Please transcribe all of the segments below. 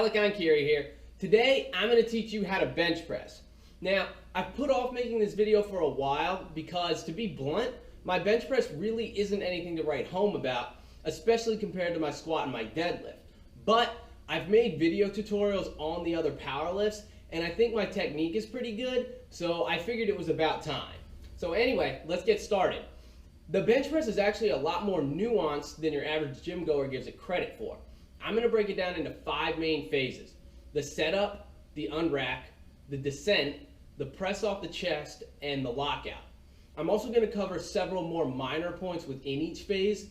Alec Ankiri here. Today I'm going to teach you how to bench press. Now, I've put off making this video for a while because, to be blunt, my bench press really isn't anything to write home about, especially compared to my squat and my deadlift. But I've made video tutorials on the other power lifts, and I think my technique is pretty good, so I figured it was about time. So anyway, let's get started. The bench press is actually a lot more nuanced than your average gym goer gives it credit for. I'm going to break it down into 5 main phases: the setup, the unrack, the descent, the press off the chest, and the lockout. I'm also going to cover several more minor points within each phase,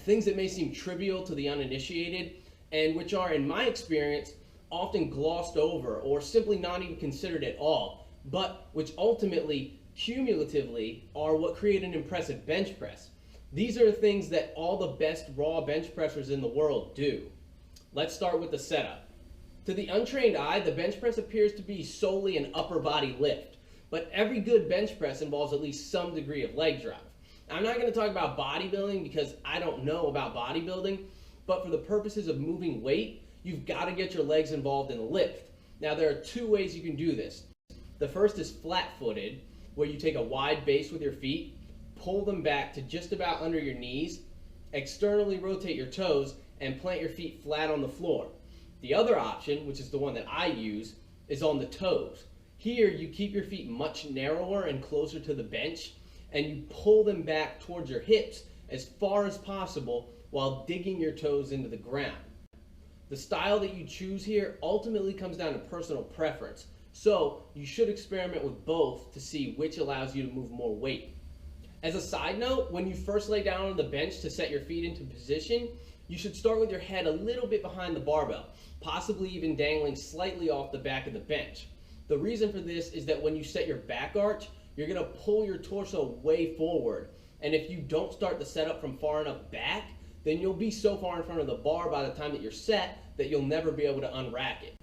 things that may seem trivial to the uninitiated, and which are, in my experience, often glossed over or simply not even considered at all, but which ultimately, cumulatively, are what create an impressive bench press. These are the things that all the best raw bench pressers in the world do. Let's start with the setup. To the untrained eye, the bench press appears to be solely an upper body lift, but every good bench press involves at least some degree of leg drive. I'm not going to talk about bodybuilding because I don't know about bodybuilding, but for the purposes of moving weight, you've got to get your legs involved in the lift. Now, there are 2 ways you can do this. The first is flat-footed, where you take a wide base with your feet, pull them back to just about under your knees, externally rotate your toes, and plant your feet flat on the floor. The other option, which is the one that I use, is on the toes. Here, you keep your feet much narrower and closer to the bench, and you pull them back towards your hips as far as possible while digging your toes into the ground. The style that you choose here ultimately comes down to personal preference, so you should experiment with both to see which allows you to move more weight. As a side note, when you first lay down on the bench to set your feet into position, you should start with your head a little bit behind the barbell, possibly even dangling slightly off the back of the bench. The reason for this is that when you set your back arch, you're going to pull your torso way forward, and if you don't start the setup from far enough back, then you'll be so far in front of the bar by the time that you're set that you'll never be able to unrack it.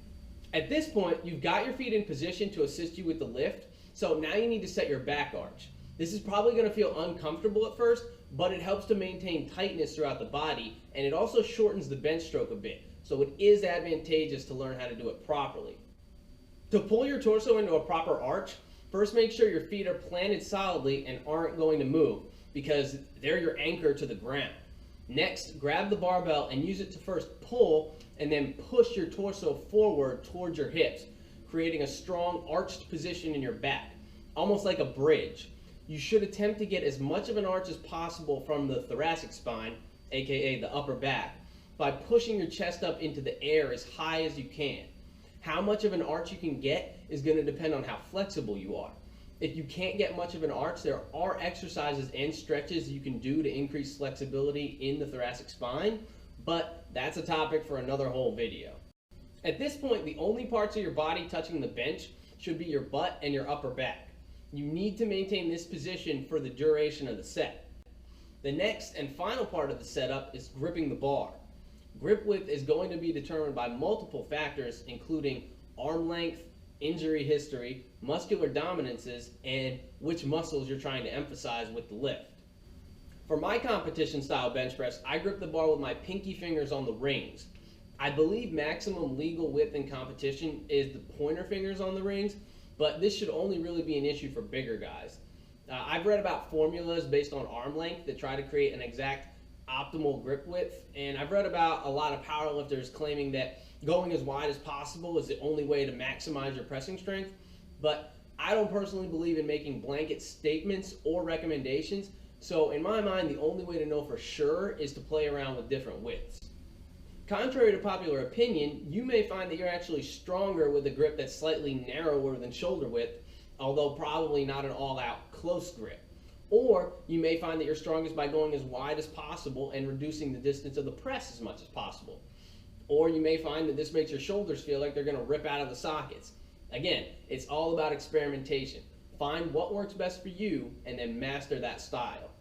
At this point, you've got your feet in position to assist you with the lift, so now you need to set your back arch. This is probably going to feel uncomfortable at first, but it helps to maintain tightness throughout the body, and it also shortens the bench stroke a bit, so it is advantageous to learn how to do it properly. To pull your torso into a proper arch, first make sure your feet are planted solidly and aren't going to move, because they're your anchor to the ground. Next, grab the barbell and use it to first pull and then push your torso forward towards your hips, creating a strong arched position in your back, almost like a bridge. You should attempt to get as much of an arch as possible from the thoracic spine, aka the upper back, by pushing your chest up into the air as high as you can. How much of an arch you can get is going to depend on how flexible you are. If you can't get much of an arch, there are exercises and stretches you can do to increase flexibility in the thoracic spine, but that's a topic for another whole video. At this point, the only parts of your body touching the bench should be your butt and your upper back. You need to maintain this position for the duration of the set. The next and final part of the setup is gripping the bar. Grip width is going to be determined by multiple factors, including arm length, injury history, muscular dominances, and which muscles you're trying to emphasize with the lift. For my competition style bench press, I grip the bar with my pinky fingers on the rings. I believe maximum legal width in competition is the pointer fingers on the rings, but this should only really be an issue for bigger guys. I've read about formulas based on arm length that try to create an exact optimal grip width, and I've read about a lot of powerlifters claiming that going as wide as possible is the only way to maximize your pressing strength, but I don't personally believe in making blanket statements or recommendations, so in my mind, the only way to know for sure is to play around with different widths. Contrary to popular opinion, you may find that you're actually stronger with a grip that's slightly narrower than shoulder width, although probably not an all-out close grip. Or you may find that you're strongest by going as wide as possible and reducing the distance of the press as much as possible. Or you may find that this makes your shoulders feel like they're going to rip out of the sockets. Again, it's all about experimentation. Find what works best for you and then master that style.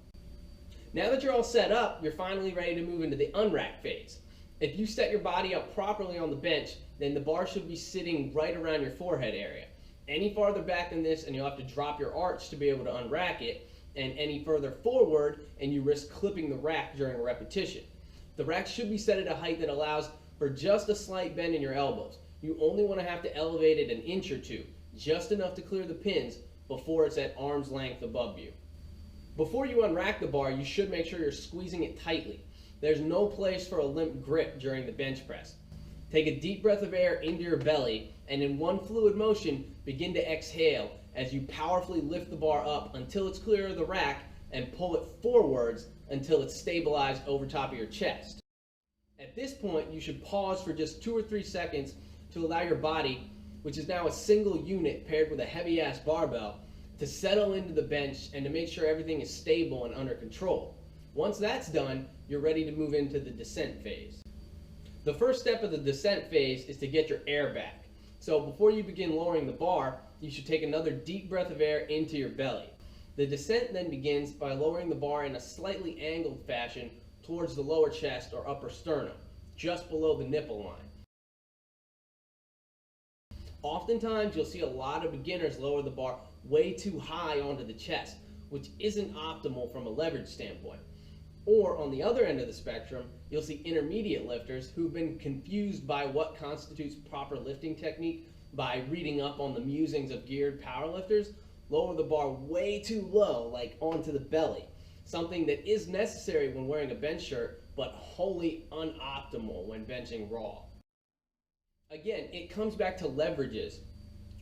Now that you're all set up, you're finally ready to move into the unrack phase. If you set your body up properly on the bench, then the bar should be sitting right around your forehead area. Any farther back than this and you'll have to drop your arch to be able to unrack it, and any further forward and you risk clipping the rack during a repetition. The rack should be set at a height that allows for just a slight bend in your elbows. You only want to have to elevate it an inch or two, just enough to clear the pins before it's at arm's length above you. Before you unrack the bar, you should make sure you're squeezing it tightly. There's no place for a limp grip during the bench press. Take a deep breath of air into your belly, and in one fluid motion, begin to exhale as you powerfully lift the bar up until it's clear of the rack and pull it forwards until it's stabilized over top of your chest. At this point, you should pause for just 2 or 3 seconds to allow your body, which is now a single unit paired with a heavy-ass barbell, to settle into the bench and to make sure everything is stable and under control. Once that's done, you're ready to move into the descent phase. The first step of the descent phase is to get your air back. So before you begin lowering the bar, you should take another deep breath of air into your belly. The descent then begins by lowering the bar in a slightly angled fashion towards the lower chest or upper sternum, just below the nipple line. Oftentimes, you'll see a lot of beginners lower the bar way too high onto the chest, which isn't optimal from a leverage standpoint. Or on the other end of the spectrum, you'll see intermediate lifters who've been confused by what constitutes proper lifting technique by reading up on the musings of geared powerlifters, lower the bar way too low, like onto the belly, something that is necessary when wearing a bench shirt, but wholly unoptimal when benching raw. Again, it comes back to leverages.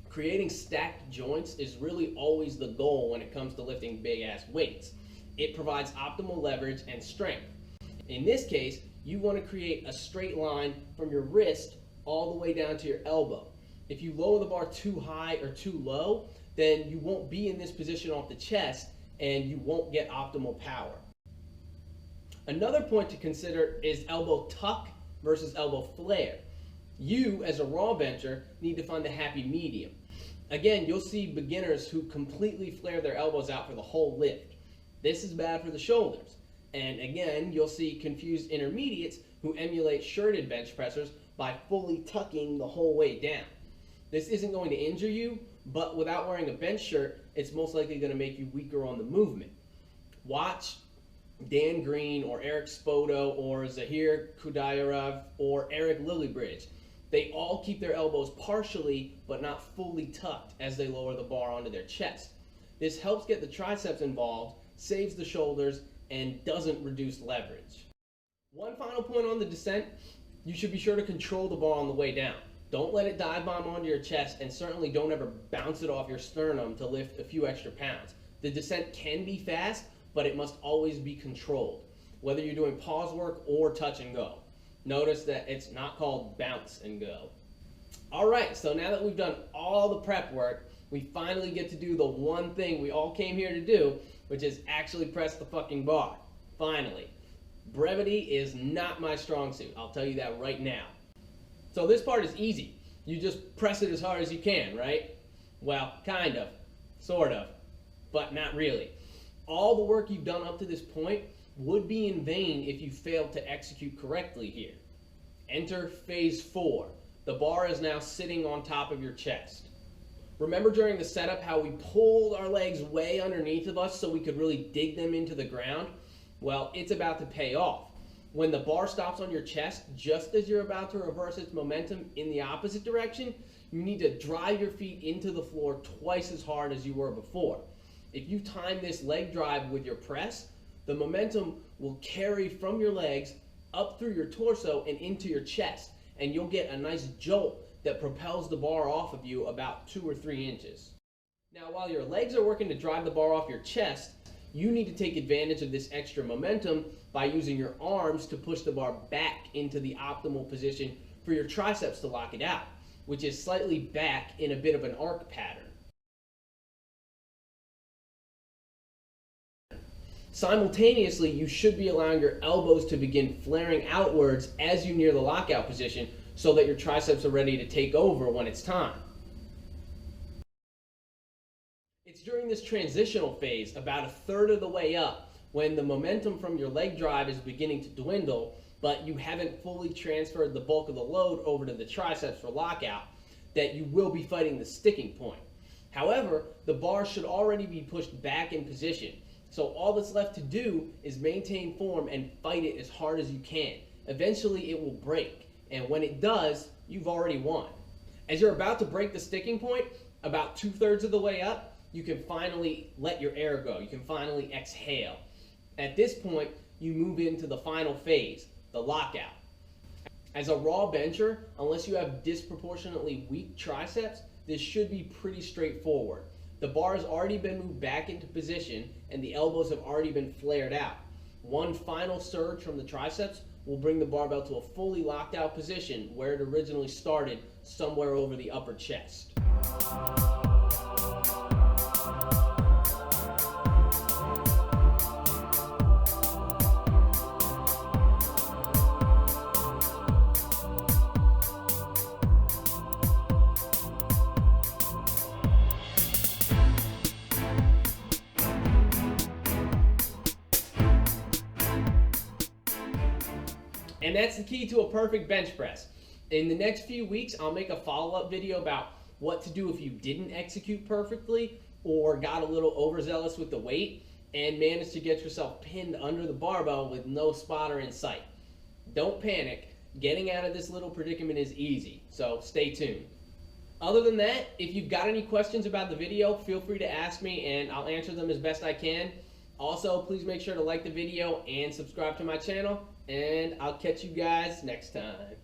Creating stacked joints is really always the goal when it comes to lifting big ass weights. It provides optimal leverage and strength. In this case, you want to create a straight line from your wrist all the way down to your elbow. If you lower the bar too high or too low, then you won't be in this position off the chest and you won't get optimal power. Another point to consider is elbow tuck versus elbow flare. You, as a raw bencher, need to find the happy medium. Again, you'll see beginners who completely flare their elbows out for the whole lift. This is bad for the shoulders. And again, you'll see confused intermediates who emulate shirted bench pressers by fully tucking the whole way down. This isn't going to injure you, but without wearing a bench shirt, it's most likely going to make you weaker on the movement. Watch Dan Green or Eric Spoto or Zahir Kudayarov or Eric Lillybridge. They all keep their elbows partially but not fully tucked as they lower the bar onto their chest. This helps get the triceps involved, saves the shoulders, and doesn't reduce leverage. One final point on the descent, you should be sure to control the bar on the way down. Don't let it dive bomb onto your chest, and certainly don't ever bounce it off your sternum to lift a few extra pounds. The descent can be fast, but it must always be controlled, whether you're doing pause work or touch and go. Notice that it's not called bounce and go. Alright, so now that we've done all the prep work, we finally get to do the one thing we all came here to do, which is actually press the fucking bar. Finally. Brevity is not my strong suit, I'll tell you that right now. So this part is easy. You just press it as hard as you can, right? Well, kind of, sort of, but not really. All the work you've done up to this point would be in vain if you failed to execute correctly here. Enter phase 4. The bar is now sitting on top of your chest. Remember during the setup how we pulled our legs way underneath of us so we could really dig them into the ground? Well, it's about to pay off. When the bar stops on your chest, just as you're about to reverse its momentum in the opposite direction, you need to drive your feet into the floor twice as hard as you were before. If you time this leg drive with your press, the momentum will carry from your legs up through your torso and into your chest, and you'll get a nice jolt that propels the bar off of you about 2 or 3 inches. Now, while your legs are working to drive the bar off your chest, you need to take advantage of this extra momentum by using your arms to push the bar back into the optimal position for your triceps to lock it out, which is slightly back in a bit of an arc pattern. Simultaneously, you should be allowing your elbows to begin flaring outwards as you near the lockout position so that your triceps are ready to take over when it's time. It's during this transitional phase, about 1/3 of the way up, when the momentum from your leg drive is beginning to dwindle, but you haven't fully transferred the bulk of the load over to the triceps for lockout, that you will be fighting the sticking point. However, the bar should already be pushed back in position, so all that's left to do is maintain form and fight it as hard as you can. Eventually it will break. And when it does, you've already won. As you're about to break the sticking point, about 2/3 of the way up, you can finally let your air go. You can finally exhale. At this point, you move into the final phase, the lockout. As a raw bencher, unless you have disproportionately weak triceps, this should be pretty straightforward. The bar has already been moved back into position and the elbows have already been flared out. One final surge from the triceps will bring the barbell to a fully locked out position where it originally started, somewhere over the upper chest. And that's the key to a perfect bench press. In the next few weeks, I'll make a follow-up video about what to do if you didn't execute perfectly or got a little overzealous with the weight and managed to get yourself pinned under the barbell with no spotter in sight. Don't panic. Getting out of this little predicament is easy, so stay tuned. Other than that, if you've got any questions about the video, feel free to ask me and I'll answer them as best I can. Also, please make sure to like the video and subscribe to my channel, and I'll catch you guys next time.